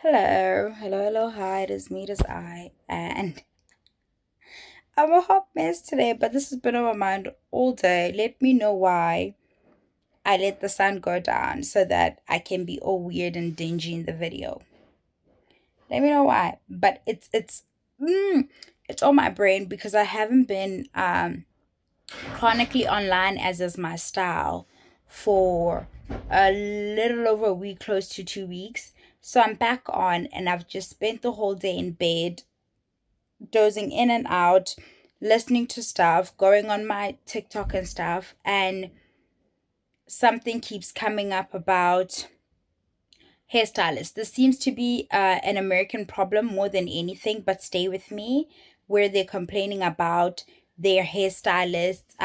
Hello, hi, it is I, and I'm a hot mess today, but this has been on my mind all day. Let me know why I let the sun go down so that I can be all weird and dingy in the video. Let me know why, but it's on my brain because I haven't been chronically online as is my style for a little over a week, close to 2 weeks. So I'm back on, and I've just spent the whole day in bed dozing in and out, listening to stuff, going on my TikTok and stuff, and something keeps coming up about hairstylists. This seems to be an American problem more than anything, but stay with me, where they're complaining about their hairstylists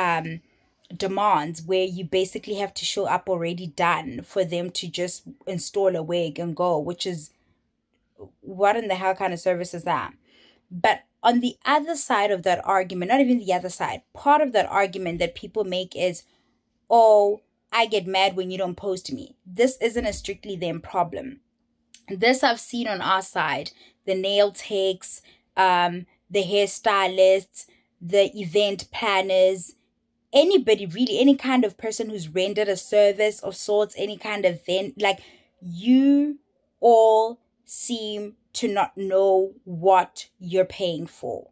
demands, where you basically have to show up already done for them to just install a wig and go, which is what in the hell kind of service is that? But on the other side of that argument, not even the other side, part of that argument that people make is, oh, I get mad when you don't post me. This isn't a strictly them problem. This I've seen on our side, the nail techs, the hairstylists, the event planners, anybody really, any kind of person who's rendered a service of sorts, any kind of event, like you all seem to not know what you're paying for.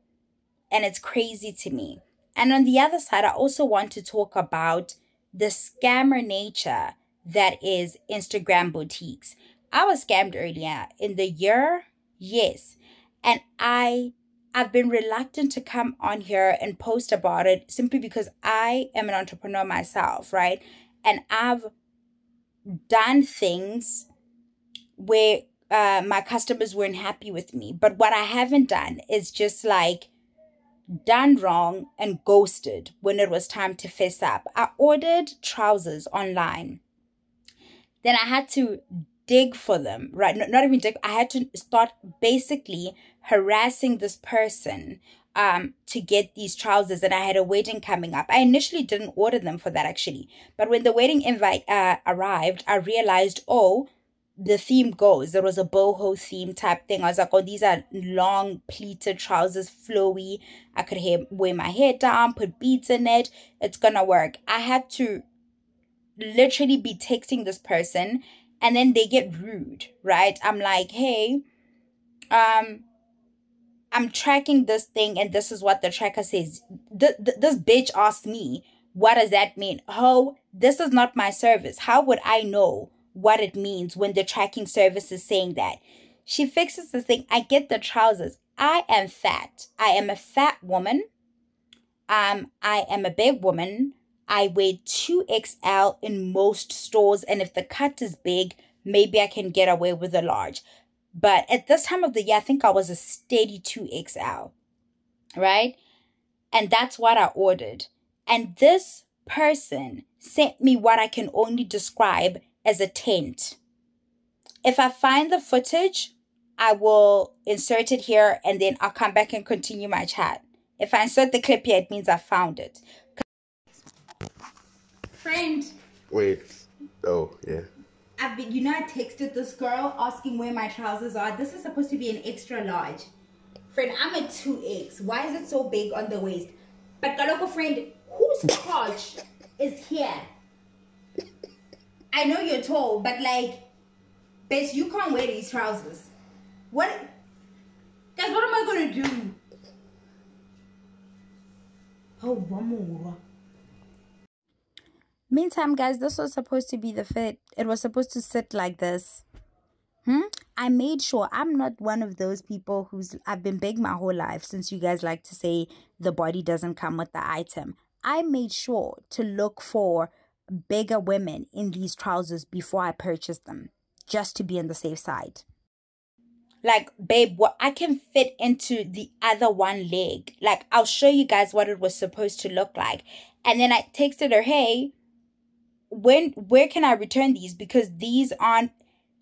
And it's crazy to me. And on the other side, I also want to talk about the scammer nature that is Instagram boutiques. I was scammed earlier in the year, yes. And I've been reluctant to come on here and post about it simply because I am an entrepreneur myself, right? And I've done things where my customers weren't happy with me. But what I haven't done is just like done wrong and ghosted when it was time to fess up. I ordered trousers online. Then I had to dig for them, right? Not even dig. I had to start basically harassing this person to get these trousers, and I had a wedding coming up. I initially didn't order them for that actually, but when the wedding invite arrived, I realized, oh, the theme goes. There was a boho theme type thing. I was like, oh, these are long pleated trousers, flowy. I could wear my hair down, put beads in it. It's gonna work. I had to literally be texting this person, and then they get rude, right? I'm like, hey, I'm tracking this thing, and this is what the tracker says. This bitch asked me, what does that mean? Oh, this is not my service. How would I know what it means when the tracking service is saying that? She fixes this thing. I get the trousers. I am fat. I am a fat woman. I am a big woman. I weigh 2XL in most stores, and if the cut is big, maybe I can get away with a large. But at this time of the year, I think I was a steady 2XL, right? And that's what I ordered. And this person sent me what I can only describe as a tent. If I find the footage, I will insert it here, and then I'll come back and continue my chat. If I insert the clip here, it means I found it. Friend. Wait. Oh, yeah. I texted this girl asking where my trousers are. This is supposed to be an extra large. Friend, I'm a 2X. Why is it so big on the waist? But Kaloko friend, whose crotch is here? I know you're tall, but like, bitch, you can't wear these trousers. What? Guys, what am I gonna do? Oh, one more. Meantime, guys, this was supposed to be the fit. It was supposed to sit like this. I made sure I'm not one of those people I've been big my whole life, since you guys like to say the body doesn't come with the item. I made sure to look for bigger women in these trousers before I purchased them, just to be on the safe side. Like, babe, what I can fit into the other one leg. Like, I'll show you guys what it was supposed to look like. And then I texted her, hey, where can I return these? Because these aren't,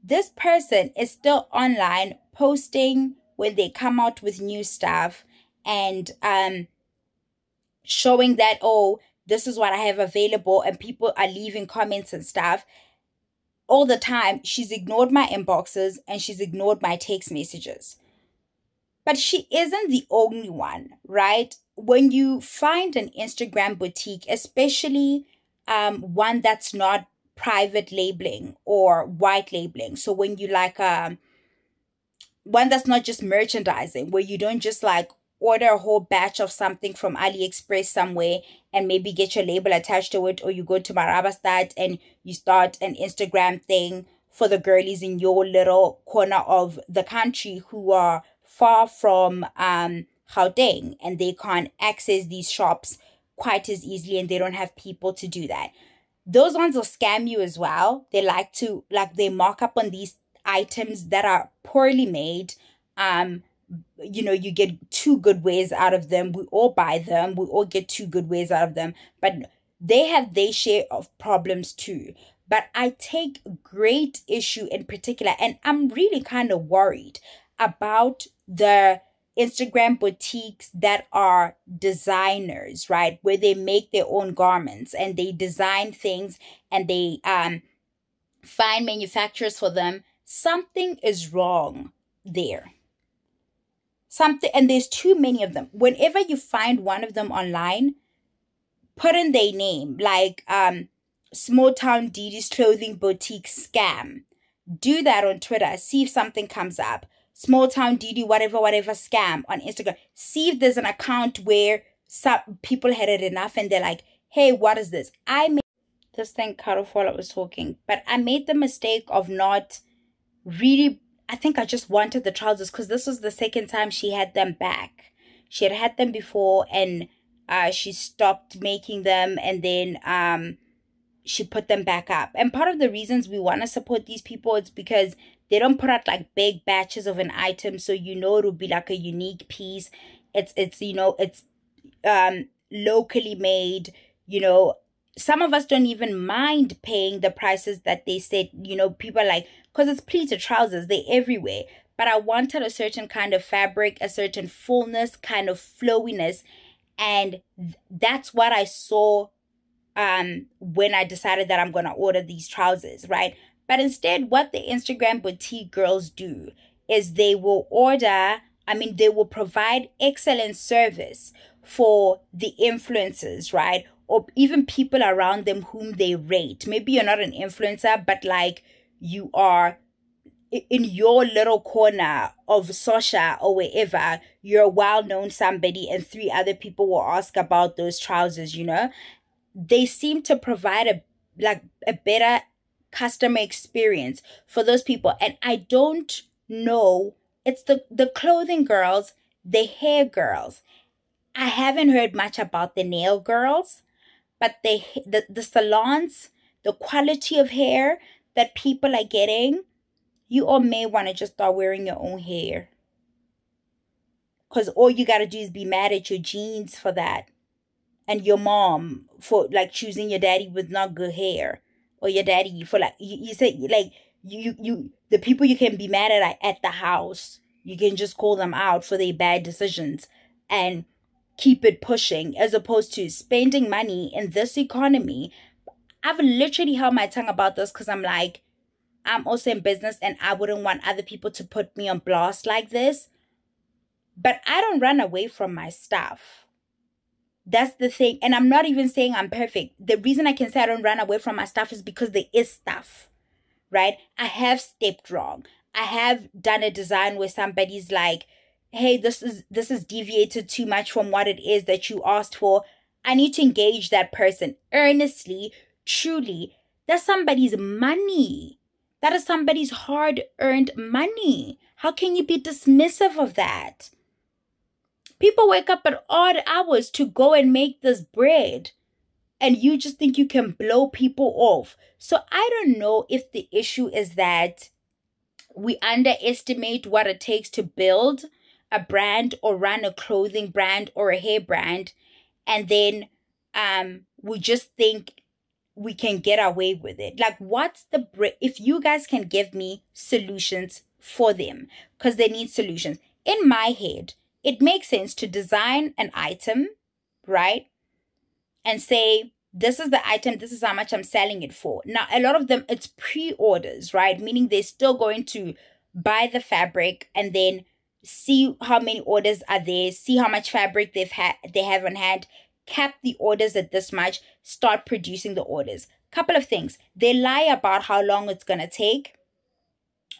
this person is still online posting when they come out with new stuff, and showing that, oh, this is what I have available, and people are leaving comments and stuff. all the time, she's ignored my inboxes and she's ignored my text messages. But she isn't the only one, right? When you find an Instagram boutique, especially one that's not private labeling or white labeling. So when you like one that's not just merchandising, where you don't just like order a whole batch of something from AliExpress somewhere and maybe get your label attached to it, or you go to Marabastad and you start an Instagram thing for the girlies in your little corner of the country who are far from Gauteng and they can't access these shops quite as easily and they don't have people to do that. Those ones will scam you as well. They like to, like, they mark up on these items that are poorly made. You get two good ways out of them. We all buy them. We all get two good ways out of them. But they have their share of problems too. But I take great issue in particular, and I'm really kind of worried about the Instagram boutiques that are designers, right? Where they make their own garments and they design things and they find manufacturers for them. Something is wrong there. Something, and there's too many of them. Whenever you find one of them online, put in their name, like Small Town Didi's Clothing Boutique Scam. Do that on Twitter. See if something comes up. Small Town Didi, whatever scam on Instagram. See if there's an account where some people had it enough and they're like, hey, what is this? I made this thing cut off while I was talking, but I made the mistake of not really, I think I just wanted the trousers because this was the second time she had them back. She had them before and she stopped making them and then she put them back up. And part of the reasons we want to support these people is because they don't put out like big batches of an item, so it'll be like a unique piece. It's locally made. Some of us don't even mind paying the prices that they said. People are like, because it's pleated trousers, they're everywhere. But I wanted a certain kind of fabric, a certain fullness, kind of flowiness, and that's what I saw when I decided that I'm gonna order these trousers, right? But instead, what the Instagram boutique girls do is they will provide excellent service for the influencers, right? Or even people around them whom they rate. Maybe you're not an influencer, but like you are in your little corner of Sosha or wherever, you're a well-known somebody and 3 other people will ask about those trousers, They seem to provide a better customer experience for those people. And I don't know, it's the clothing girls, the hair girls. I haven't heard much about the nail girls, but the salons, the quality of hair that people are getting, you all may want to just start wearing your own hair. Because all you got to do is be mad at your jeans for that. And your mom for like choosing your daddy with not good hair. Or your daddy for like, you say like, you the people you can be mad at the house, you can just call them out for their bad decisions and keep it pushing, as opposed to spending money in this economy. I've literally held my tongue about this because I'm like, I'm also in business and I wouldn't want other people to put me on blast like this. But I don't run away from my stuff. That's the thing. And I'm not even saying I'm perfect. The reason I can say I don't run away from my stuff is because there is stuff, right? I have stepped wrong. I have done a design where somebody's like, hey, this is deviated too much from what it is that you asked for. I need to engage that person earnestly, truly. That's somebody's money. That is somebody's hard-earned money. How can you be dismissive of that? People wake up at odd hours to go and make this bread, and you just think you can blow people off. So I don't know if the issue is that we underestimate what it takes to build a brand or run a clothing brand or a hair brand, and then we just think we can get away with it. Like, if you guys can give me solutions for them, because they need solutions. In my head, it makes sense to design an item, right? And say, this is the item, this is how much I'm selling it for. Now, a lot of them, it's pre-orders, right? Meaning they're still going to buy the fabric and then see how many orders are there, see how much fabric they have on hand, cap the orders at this much, start producing the orders. Couple of things. They lie about how long it's going to take.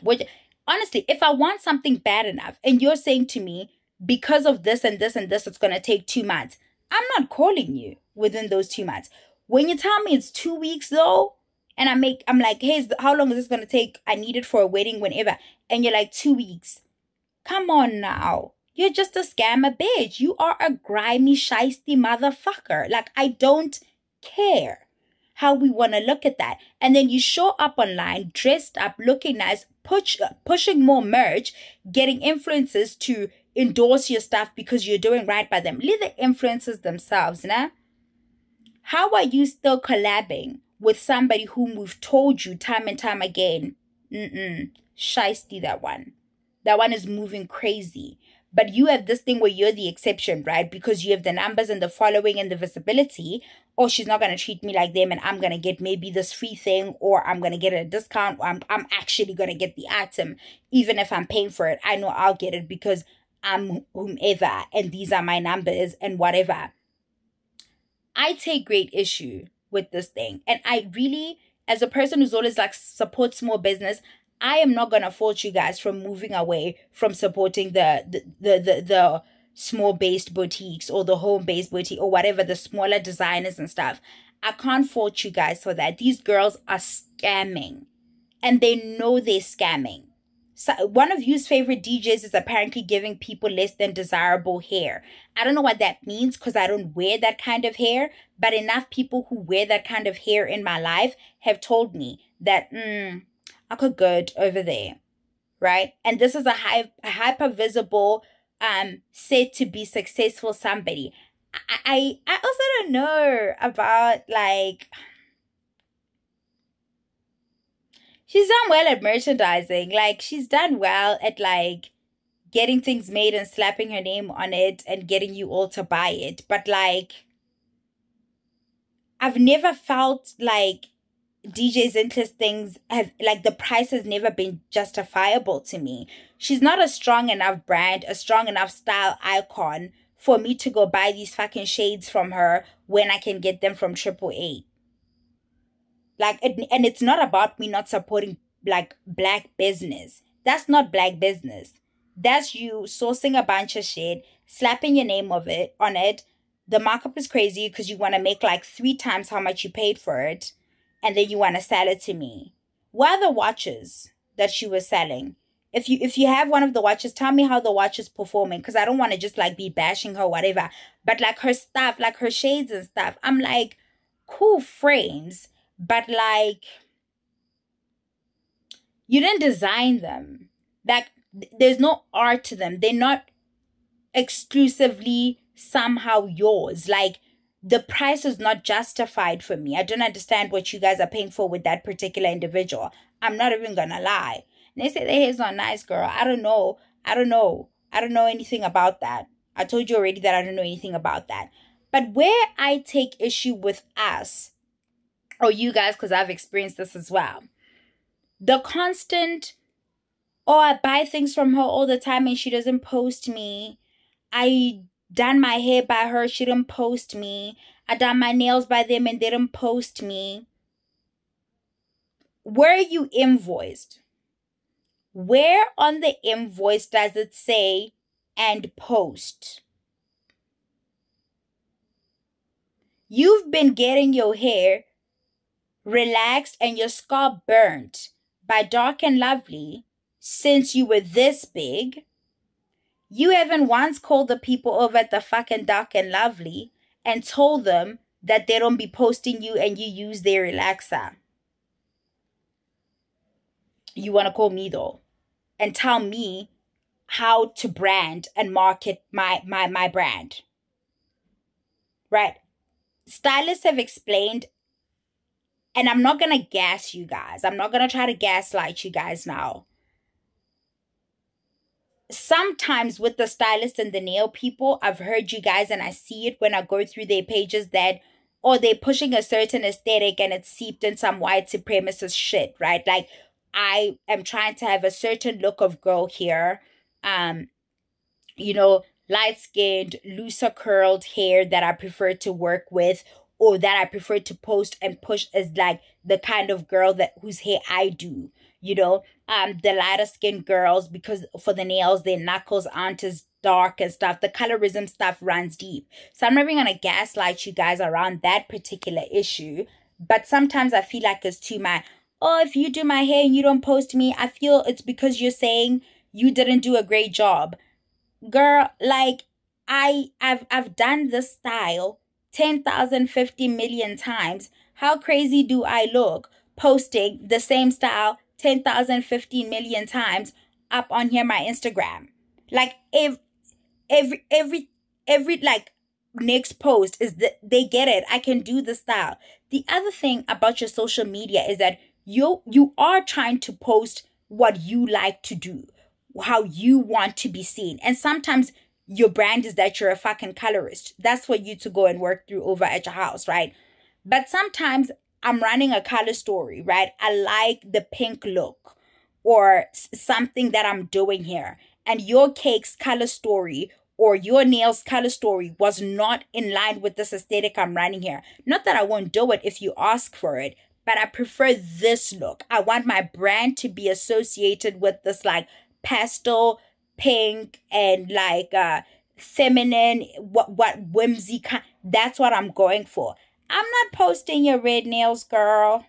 Which, honestly, if I want something bad enough and you're saying to me, because of this and this and this, it's going to take 2 months, I'm not calling you within those 2 months. When you tell me it's 2 weeks though, and I'm like, hey, how long is this going to take? I need it for a wedding, whenever. And you're like, 2 weeks. Come on now. You're just a scammer bitch. You are a grimy, shiesty motherfucker. Like, I don't care how we want to look at that. And then you show up online, dressed up, looking nice, pushing more merch, getting influencers to endorse your stuff because you're doing right by them. Leave the influencers themselves, nah? How are you still collabing with somebody whom we've told you time and time again? Shiesty, that one. That one is moving crazy. But you have this thing where you're the exception, right? Because you have the numbers and the following and the visibility. Or she's not going to treat me like them and I'm going to get maybe this free thing, or I'm going to get a discount, or I'm actually going to get the item. Even if I'm paying for it, I know I'll get it because I'm whomever and these are my numbers and whatever. I take great issue with this thing. And I really, as a person who's always like supports small business, I am not going to fault you guys from moving away from supporting the small-based boutiques or the home-based boutique or whatever, the smaller designers and stuff. I can't fault you guys for that. These girls are scamming. And they know they're scamming. So one of you's favorite DJs is apparently giving people less than desirable hair. I don't know what that means because I don't wear that kind of hair. But enough people who wear that kind of hair in my life have told me that, I could good over there, right? And this is a hyper visible, said to be successful somebody. I also don't know about like. She's done well at merchandising. Like she's done well at like getting things made and slapping her name on it and getting you all to buy it. But like, I've never felt like DJ's interest things have like the price has never been justifiable to me. She's not a strong enough brand, a strong enough style icon for me to go buy these fucking shades from her when I can get them from AAA. Like, and it's not about me not supporting like black business. That's not black business. That's you sourcing a bunch of shit, slapping your name on it. The markup is crazy because you want to make like 3 times how much you paid for it. And then you want to sell it to me. What are the watches that she was selling? If you have one of the watches, tell me how the watch is performing. Because I don't want to just like be bashing her, whatever. But like her stuff, like her shades and stuff. I'm like, cool frames. But like, you didn't design them. Like, there's no art to them. They're not exclusively somehow yours. Like, the price is not justified for me. I don't understand what you guys are paying for with that particular individual. I'm not even gonna lie. And they say their hair's not nice, girl. I don't know. I don't know anything about that. I told you already that I don't know anything about that. But where I take issue with us, or you guys, because I've experienced this as well, the constant, oh, I buy things from her all the time and she doesn't post me. I done my hair by her, she didn't post me. I done my nails by them and they didn't post me. Where are you invoiced? Where on the invoice does it say and post? You've been getting your hair relaxed and your scalp burnt by Dark and Lovely since you were this big. You haven't once called the people over at the fucking Dark and Lovely and told them that they don't be posting you and you use their relaxer. You want to call me though and tell me how to brand and market my brand. Right? Stylists have explained, and I'm not going to gas you guys. I'm not going to try to gaslight you guys now. Sometimes with the stylists and the nail people, I've heard you guys, and I see it when I go through their pages, that or they're pushing a certain aesthetic and it's seeped in some white supremacist shit, right? Like, I am trying to have a certain look of girl here, um, light skinned, looser curled hair that I prefer to work with, or that I prefer to post and push as like the kind of girl that whose hair I do. The lighter skinned girls, because for the nails, their knuckles aren't as dark and stuff. The colorism stuff runs deep. So I'm never gonna gaslight you guys around that particular issue. But sometimes I feel like it's too much. Oh, if you do my hair and you don't post me, I feel it's because you're saying you didn't do a great job. Girl, like, I've done this style 10,000, 50 million times. How crazy do I look posting the same style 10,000, 50 million times up on here, my Instagram? Like, if every like next post is that they get it. I can do the style. The other thing about your social media is that you are trying to post what you like to do, how you want to be seen. And sometimes your brand is that you're a fucking colorist. That's for you to go and work through over at your house, right? But sometimes I'm running a color story, right? I like the pink look or something that I'm doing here. And your cake's color story or your nails color story was not in line with this aesthetic I'm running here. Not that I won't do it if you ask for it, but I prefer this look. I want my brand to be associated with this like pastel pink and like feminine, what whimsy kind. That's what I'm going for. I'm not posting your red nails, girl.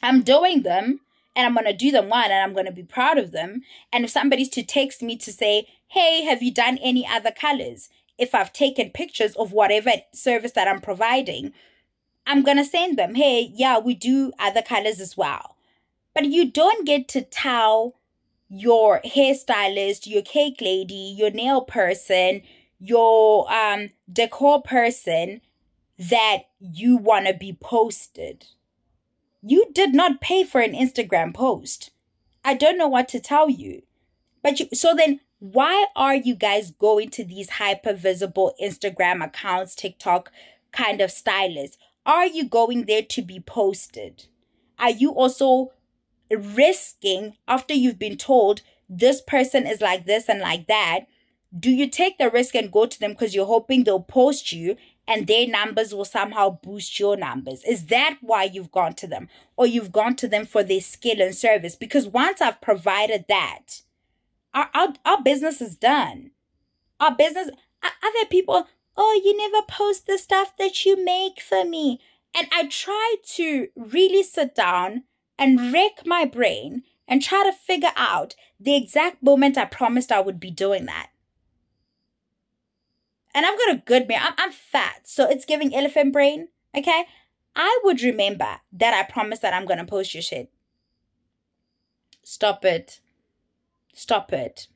I'm doing them, and I'm going to do them one, and I'm going to be proud of them. And if somebody's to text me to say, hey, have you done any other colors? If I've taken pictures of whatever service that I'm providing, I'm going to send them, hey, yeah, we do other colors as well. But you don't get to tell your hairstylist, your cake lady, your nail person, your decor person that you want to be posted. You did not pay for an Instagram post. I don't know what to tell you. So then why are you guys going to these hyper visible Instagram accounts, TikTok kind of stylists? Are you going there to be posted? Are you also risking, after you've been told this person is like this and like that, do you take the risk and go to them because you're hoping they'll post you and their numbers will somehow boost your numbers? Is that why you've gone to them? Or you've gone to them for their skill and service? Because once I've provided that, our business is done. Our business, other people, oh, you never post the stuff that you make for me. And I try to really sit down and wreck my brain and try to figure out the exact moment I promised I would be doing that. And I've got a good brain. I'm fat, so it's giving elephant brain, okay? I would remember that I promised that I'm going to post your shit. Stop it. Stop it.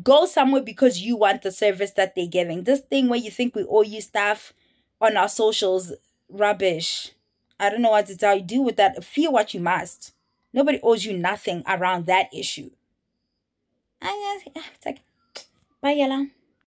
Go somewhere because you want the service that they're giving. This thing where you think we owe you stuff on our socials, rubbish. I don't know what to tell you. Do with that. Feel what you must. Nobody owes you nothing around that issue. It's like, bye, Yella.